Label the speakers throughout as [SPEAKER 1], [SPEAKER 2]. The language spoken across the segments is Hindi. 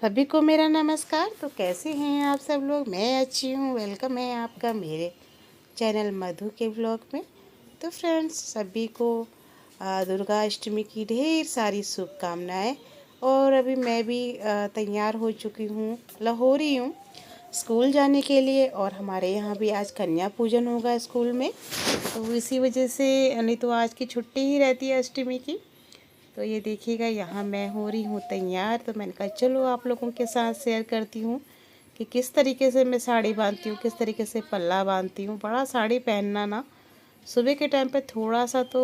[SPEAKER 1] सभी को मेरा नमस्कार। तो कैसे हैं आप सब लोग? मैं अच्छी हूँ। वेलकम है आपका मेरे चैनल मधु के व्लॉग में। तो फ्रेंड्स, सभी को दुर्गा अष्टमी की ढेर सारी शुभकामनाएं। और अभी मैं भी तैयार हो चुकी हूँ, लाहौरी हूँ स्कूल जाने के लिए। और हमारे यहाँ भी आज कन्या पूजन होगा स्कूल में, तो इसी वजह से, नहीं तो आज की छुट्टी ही रहती है अष्टमी की। तो ये देखिएगा, यहाँ मैं हो रही हूँ तैयार। तो मैंने कहा चलो आप लोगों के साथ शेयर करती हूँ कि किस तरीके से मैं साड़ी बांधती हूँ, किस तरीके से पल्ला बांधती हूँ। बड़ा साड़ी पहनना ना सुबह के टाइम पे थोड़ा सा तो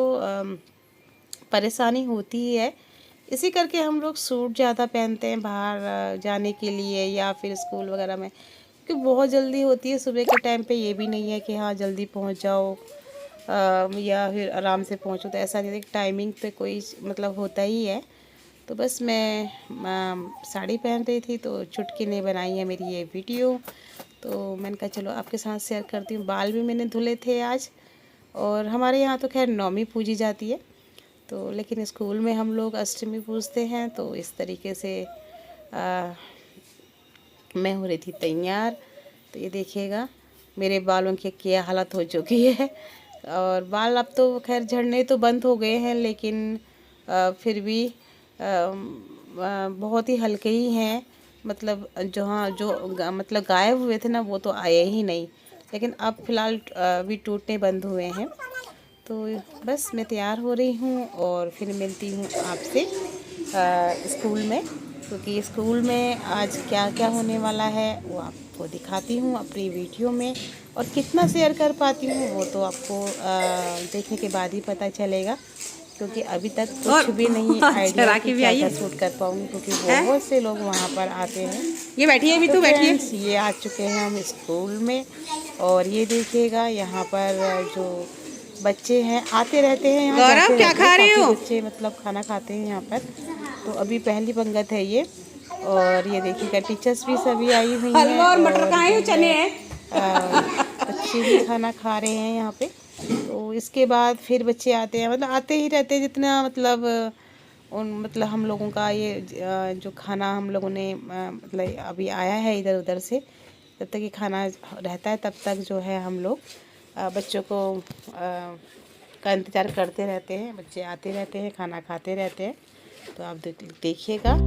[SPEAKER 1] परेशानी होती ही है। इसी करके हम लोग सूट ज़्यादा पहनते हैं बाहर जाने के लिए या फिर स्कूल वगैरह में, क्योंकि बहुत जल्दी होती है सुबह के टाइम पे। ये भी नहीं है कि हाँ जल्दी पहुँच जाओ या फिर आराम से पहुँचो, तो ऐसा नहीं है। टाइमिंग पे कोई मतलब होता ही है। तो बस मैं साड़ी पहन रही थी, तो चुटकी ने बनाई है मेरी ये वीडियो। तो मैंने कहा चलो आपके साथ शेयर करती हूँ। बाल भी मैंने धुले थे आज। और हमारे यहाँ तो खैर नौमी पूजी जाती है, तो लेकिन स्कूल में हम लोग अष्टमी पूजते हैं। तो इस तरीके से मैं हो रही थी तैयार। तो ये देखिएगा मेरे बालों की क्या हालत हो चुकी है। और बाल अब तो खैर झड़ने तो बंद हो गए हैं, लेकिन फिर भी बहुत ही हल्के ही हैं। मतलब जो हाँ जो मतलब गायब हुए थे ना, वो तो आए ही नहीं। लेकिन अब फ़िलहाल भी टूटने बंद हुए हैं। तो बस मैं तैयार हो रही हूँ और फिर मिलती हूँ आपसे स्कूल में, क्योंकि स्कूल में आज क्या क्या होने वाला है वो आपको दिखाती हूँ अपनी वीडियो में। और कितना शेयर कर पाती हूँ वो तो आपको देखने के बाद ही पता चलेगा, क्योंकि अभी तक कुछ भी नहीं आइडिया है कि क्या क्या शूट कर पाऊँगी, क्योंकि बहुत से लोग वहाँ पर आते हैं। ये बैठिए अभी, तो बैठिए। ये आ चुके हैं हम स्कूल में। और ये देखिएगा यहाँ पर जो बच्चे हैं आते रहते हैं, यहाँ जाते क्या खा रहे हो? बच्चे मतलब खाना खाते हैं यहाँ पर। तो अभी पहली पंगत है ये। और ये देखिएगा टीचर्स भी सभी आई हुई हैं और मटर खाए चने बच्चे भी खाना खा रहे हैं यहाँ पे। तो इसके बाद फिर बच्चे आते हैं, मतलब आते ही रहते हैं जितना मतलब मतलब हम लोगों का ये जो खाना हम लोगों ने मतलब अभी आया है इधर उधर से, जब तक ये खाना रहता है तब तक जो है हम लोग बच्चों को का इंतज़ार करते रहते हैं। बच्चे आते रहते हैं, खाना खाते रहते हैं। तो आप देखिएगा।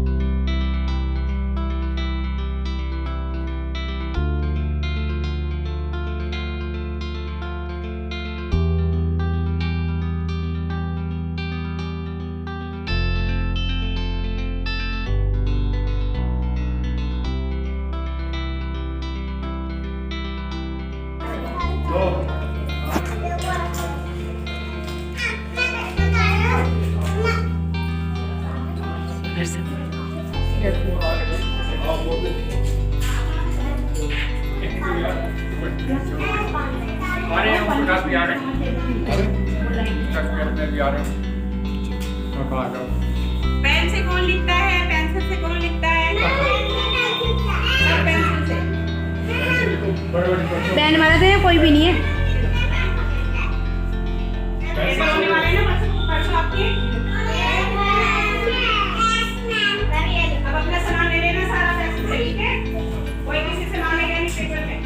[SPEAKER 1] पेन से कौन लिखता है? पेंसिल से कौन लिखता है? पेंसिल से। पेन वाला तो कोई भी नहीं है। परसों आपकी अब अपना सामान ले लेना सारा पेंसिल से, ठीक है? कोई किसी से मांगेगा नहीं पेपर में।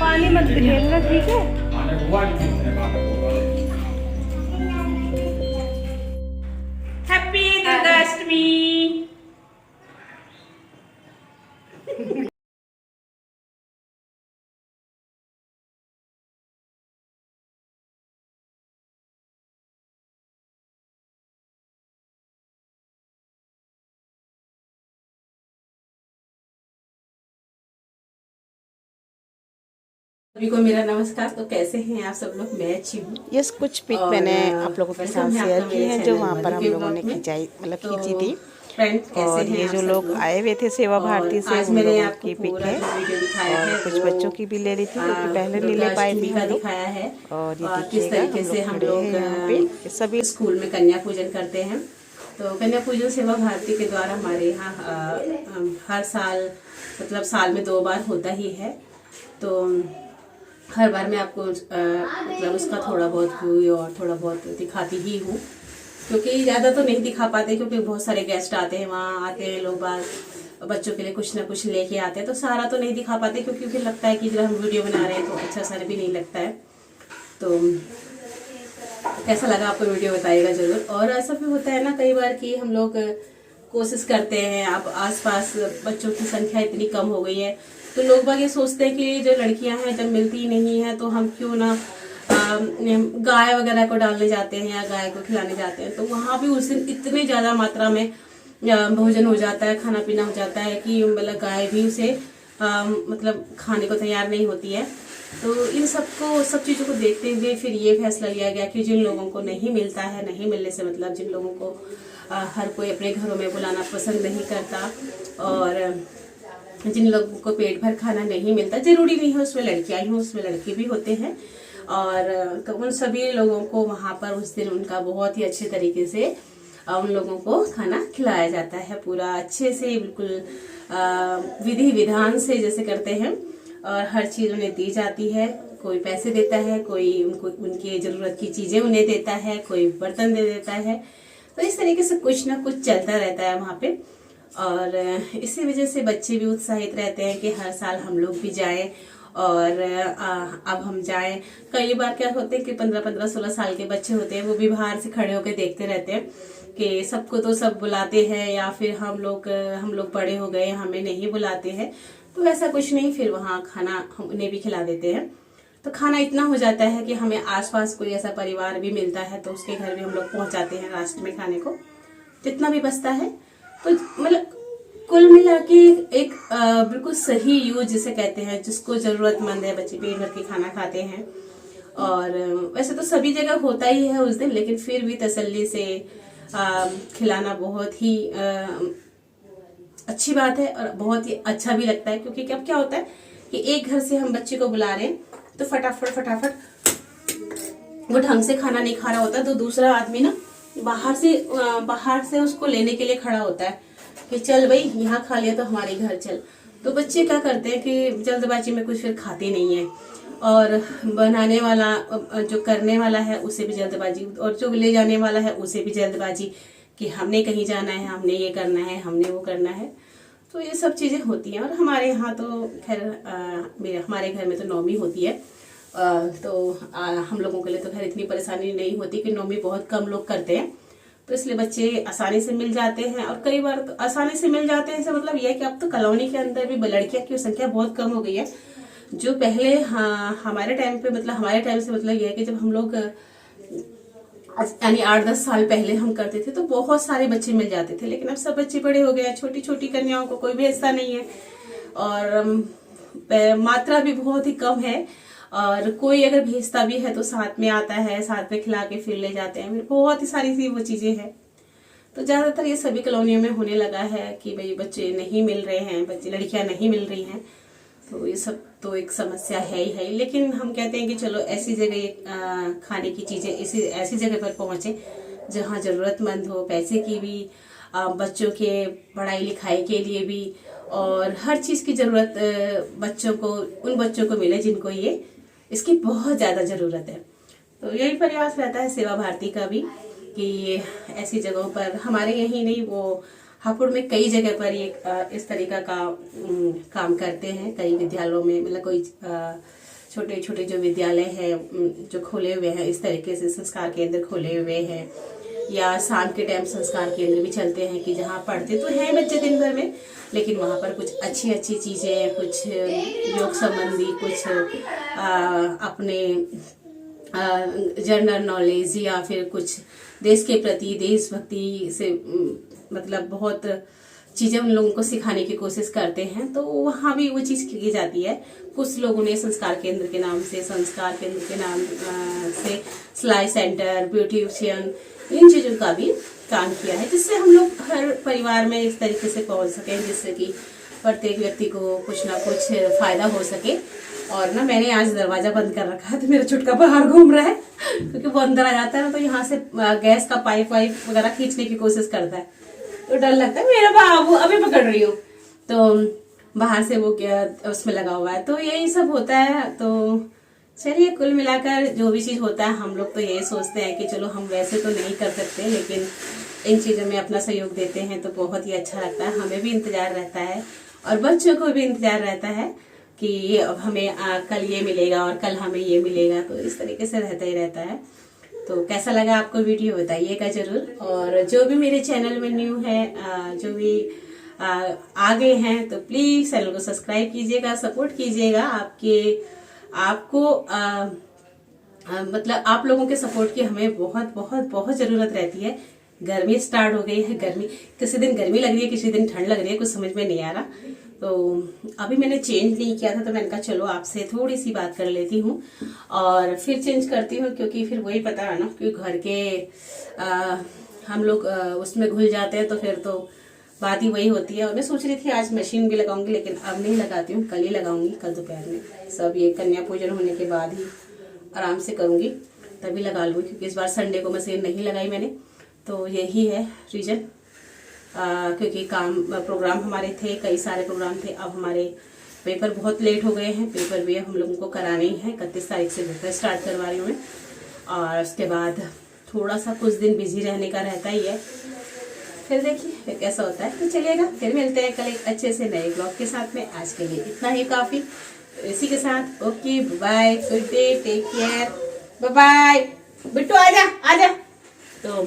[SPEAKER 1] पानी मत गिरेगा, ठीक है?
[SPEAKER 2] सभी को मेरा नमस्कार। तो कैसे हैं आप सब लोग? मैं अच्छी हूँ।
[SPEAKER 1] यस, कुछ पिक मैंने आप लोगों के साथ शेयर की हैं जो वहाँ पर हम लोगों ने खिंचाई खींची थी।
[SPEAKER 2] फ्रेंड कैसे
[SPEAKER 1] और
[SPEAKER 2] हैं
[SPEAKER 1] ये
[SPEAKER 2] आप
[SPEAKER 1] जो
[SPEAKER 2] सब
[SPEAKER 1] लोग
[SPEAKER 2] लोग?
[SPEAKER 1] आए हुए थे सेवा
[SPEAKER 2] और
[SPEAKER 1] भारती से
[SPEAKER 2] आज
[SPEAKER 1] उन
[SPEAKER 2] मैंने
[SPEAKER 1] लोगों
[SPEAKER 2] आपको
[SPEAKER 1] की पिक
[SPEAKER 2] पूरा
[SPEAKER 1] है।
[SPEAKER 2] जो वीडियो दिखाया
[SPEAKER 1] और
[SPEAKER 2] है
[SPEAKER 1] कुछ
[SPEAKER 2] वो
[SPEAKER 1] बच्चों की भी ले ली थी क्योंकि पहले नहीं ले पाए थे
[SPEAKER 2] दुर्गाष्टमी का
[SPEAKER 1] हम लोग।
[SPEAKER 2] दिखाया है
[SPEAKER 1] और ये
[SPEAKER 2] और किस
[SPEAKER 1] देखिएगा
[SPEAKER 2] तरीके
[SPEAKER 1] हम
[SPEAKER 2] से
[SPEAKER 1] लोग
[SPEAKER 2] हम
[SPEAKER 1] खड़े हैं
[SPEAKER 2] लोग
[SPEAKER 1] यहाँ पे। ये सभी
[SPEAKER 2] स्कूल में कन्या पूजन करते हैं। तो कन्या पूजन सेवा भारती के द्वारा हमारे यहाँ हर साल मतलब साल में 2 बार होता ही है। तो हर बार मैं आपको मतलब उसका थोड़ा बहुत व्यू और थोड़ा बहुत दिखाती ही हूँ, क्योंकि ज़्यादा तो नहीं दिखा पाते क्योंकि बहुत सारे गेस्ट आते हैं, वहाँ आते हैं लोग बाग बच्चों के लिए कुछ ना कुछ लेके आते हैं, तो सारा तो नहीं दिखा पाते क्योंकि फिर लगता है कि जब हम वीडियो बना रहे हैं तो अच्छा सारा भी नहीं लगता है। तो कैसा लगा आपको वीडियो बताइएगा जरूर। और ऐसा भी होता है ना कई बार कि हम लोग कोशिश करते हैं, अब आसपास बच्चों की संख्या इतनी कम हो गई है तो लोग बाग ये सोचते हैं कि जो लड़कियां हैं जब मिलती नहीं है तो हम क्यों ना गाय वगैरह को डालने जाते हैं या गाय को खिलाने जाते हैं। तो वहां भी उस दिन इतनी ज्यादा मात्रा में भोजन हो जाता है, खाना पीना हो जाता है कि मतलब गाय भी उसे मतलब खाने को तैयार नहीं होती है। तो इन सब चीज़ों को देखते हुए फिर ये फैसला लिया गया कि जिन लोगों को नहीं मिलता है, नहीं मिलने से मतलब जिन लोगों को हर कोई अपने घरों में बुलाना पसंद नहीं करता और जिन लोगों को पेट भर खाना नहीं मिलता, जरूरी नहीं है उसमें लड़कियां ही हों, उसमें लड़के भी होते हैं। और तो उन सभी लोगों को वहाँ पर उस दिन उनका बहुत ही अच्छे तरीके से उन लोगों को खाना खिलाया जाता है, पूरा अच्छे से बिल्कुल विधि विधान से जैसे करते हैं। और हर चीज़ उन्हें दी जाती है, कोई पैसे देता है, कोई उनको उनकी ज़रूरत की चीज़ें उन्हें देता है, कोई बर्तन दे देता है। तो इस तरीके से कुछ ना कुछ चलता रहता है वहाँ पे। और इसी वजह से बच्चे भी उत्साहित रहते हैं कि हर साल हम लोग भी जाएं। और अब हम जाएं। कई बार क्या होते हैं कि 15-15-16 साल के बच्चे होते हैं, वो भी बाहर से खड़े होकर देखते रहते हैं कि सबको तो सब बुलाते हैं या फिर हम लोग बड़े हो गए हमें नहीं बुलाते हैं। तो ऐसा कुछ नहीं, फिर वहाँ खाना हम उन्हें भी खिला देते हैं। तो खाना इतना हो जाता है कि हमें आसपास कोई ऐसा परिवार भी मिलता है तो उसके घर भी हम लोग पहुंचाते हैं लास्ट में खाने को, जितना भी बचता है। तो मतलब कुल मिला के एक बिल्कुल सही यूज जिसे कहते हैं, जिसको जरूरतमंद है, बच्चे पेट भर के खाना खाते हैं। और वैसे तो सभी जगह होता ही है उस दिन, लेकिन फिर भी तसल्ली से खिलाना बहुत ही अच्छी बात है और बहुत ही अच्छा भी लगता है। क्योंकि अब क्या होता है कि एक घर से हम बच्चे को बुला रहे हैं तो फटाफट वो ढंग से खाना नहीं खा रहा होता, तो दूसरा आदमी ना बाहर से उसको लेने के लिए खड़ा होता है कि चल भाई यहाँ खा लिया तो हमारे घर चल। तो बच्चे क्या करते हैं कि जल्दबाजी में कुछ फिर खाते नहीं है, और बनाने वाला जो करने वाला है उसे भी जल्दबाजी, और जो ले जाने वाला है उसे भी जल्दबाजी कि हमने कहीं जाना है, हमने ये करना है, हमने वो करना है। तो ये सब चीज़ें होती हैं। और हमारे यहाँ तो खैर हमारे घर में तो नौमी होती है, तो हम लोगों के लिए तो खैर इतनी परेशानी नहीं होती कि नौमी बहुत कम लोग करते हैं, तो इसलिए बच्चे आसानी से मिल जाते हैं। और कई बार तो आसानी से मिल जाते हैं, इसका मतलब यह है कि अब तो कॉलोनी के अंदर भी लड़कियों की संख्या बहुत कम हो गई है। जो पहले हमारे टाइम पे मतलब हमारे टाइम से मतलब यह है कि जब हम लोग यानी 8-10 साल पहले हम करते थे तो बहुत सारे बच्चे मिल जाते थे, लेकिन अब सब बच्चे बड़े हो गए हैं, छोटी छोटी कन्याओं को कोई भेजता नहीं है और मात्रा भी बहुत ही कम है। और कोई अगर भेजता भी है तो साथ में आता है, साथ में खिला के फिर ले जाते हैं, बहुत ही सारी सी वो चीजें हैं। तो ज्यादातर ये सभी कॉलोनियों में होने लगा है कि भाई बच्चे नहीं मिल रहे हैं, बच्चे लड़कियां नहीं मिल रही हैं। तो ये सब तो एक समस्या है ही है, लेकिन हम कहते हैं कि चलो ऐसी जगह खाने की चीजें ऐसी जगह पर पहुंचे जहां जरूरतमंद हो, पैसे की भी, बच्चों के पढ़ाई लिखाई के लिए भी, और हर चीज की जरूरत उन बच्चों को मिले जिनको ये इसकी बहुत ज्यादा जरूरत है। तो यही प्रयास रहता है सेवा भारती का भी कि ऐसी जगहों पर हमारे यही नहीं, वो हापुड़ में कई जगह पर ये इस तरीका का काम करते हैं। कई विद्यालयों में मतलब कोई छोटे छोटे जो विद्यालय हैं जो खोले हुए हैं, इस तरीके से संस्कार केंद्र खोले हुए हैं, या शाम के टाइम संस्कार केंद्र भी चलते हैं कि जहाँ पढ़ते तो हैं बच्चे दिन भर में, लेकिन वहाँ पर कुछ अच्छी अच्छी चीज़ें, कुछ योग संबंधी, कुछ अपने जनरल नॉलेज या फिर कुछ देश के प्रति देशभक्ति से मतलब बहुत चीज़ें उन लोगों को सिखाने की कोशिश करते हैं, तो वहाँ भी वो चीज़ की जाती है। कुछ लोगों ने संस्कार केंद्र के नाम से, संस्कार केंद्र के नाम से सिलाई सेंटर, ब्यूटिशियन, इन चीज़ों का भी काम किया है, जिससे हम लोग हर परिवार में इस तरीके से पहुंच सकें, जिससे कि प्रत्येक व्यक्ति को कुछ ना कुछ फायदा हो सके। और ना मैंने आज दरवाजा बंद कर रखा है, तो मेरा छुटका बाहर घूम रहा है क्योंकि वो अंदर आ जाता है ना, तो यहाँ से गैस का पाइप वाइप वगैरह खींचने की कोशिश करता है, तो डर लगता है। मेरा बाबू अभी पकड़ रही हूँ, तो बाहर से वो क्या उसमें लगा हुआ है, तो यही सब होता है। तो चलिए, कुल मिलाकर जो भी चीज़ होता है हम लोग तो यही सोचते हैं कि चलो हम वैसे तो नहीं कर सकते, लेकिन इन चीज़ों में अपना सहयोग देते हैं तो बहुत ही अच्छा लगता है। हमें भी इंतजार रहता है और बच्चों को भी इंतजार रहता है कि अब हमें कल ये मिलेगा और कल हमें ये मिलेगा, तो इस तरीके से रहता ही रहता है। तो कैसा लगा आपको वीडियो बताइएगा जरूर। और जो भी मेरे चैनल में न्यू है, जो भी आगे हैं, तो प्लीज चैनल को सब्सक्राइब कीजिएगा, सपोर्ट कीजिएगा। आपको मतलब आप लोगों के सपोर्ट की हमें बहुत बहुत बहुत जरूरत रहती है। गर्मी स्टार्ट हो गई है, गर्मी किसी दिन गर्मी लग रही है, किसी दिन ठंड लग रही है, कुछ समझ में नहीं आ रहा। तो अभी मैंने चेंज नहीं किया था, तो मैंने कहा चलो आपसे थोड़ी सी बात कर लेती हूँ और फिर चेंज करती हूँ, क्योंकि फिर वही पता है ना कि घर के हम लोग उसमें घुल जाते हैं, तो फिर तो बात ही वही होती है। और मैं सोच रही थी आज मशीन भी लगाऊंगी, लेकिन अब नहीं लगाती हूँ, कल ही लगाऊंगी, कल दोपहर में सब ये कन्या पूजन होने के बाद ही आराम से करूँगी, तभी लगा लूँगी, क्योंकि इस बार संडे को मशीन नहीं लगाई मैंने। तो यही है रीजन, क्योंकि प्रोग्राम हमारे थे, कई सारे प्रोग्राम थे। अब हमारे पेपर बहुत लेट हो गए हैं, पेपर भी हम लोगों को कराने ही है। 31 तारीख से पेपर स्टार्ट करवा रही हूँ मैं, और उसके बाद थोड़ा सा कुछ दिन बिजी रहने का रहता ही है। फिर देखिए फिर कैसा होता है, तो चलिएगा, फिर मिलते हैं कल एक अच्छे से नए ब्लॉग के साथ में। आज के लिए इतना ही काफ़ी। इसी के साथ okay, bye, good day, take care, bye bye. Bittu आजा आजा। तो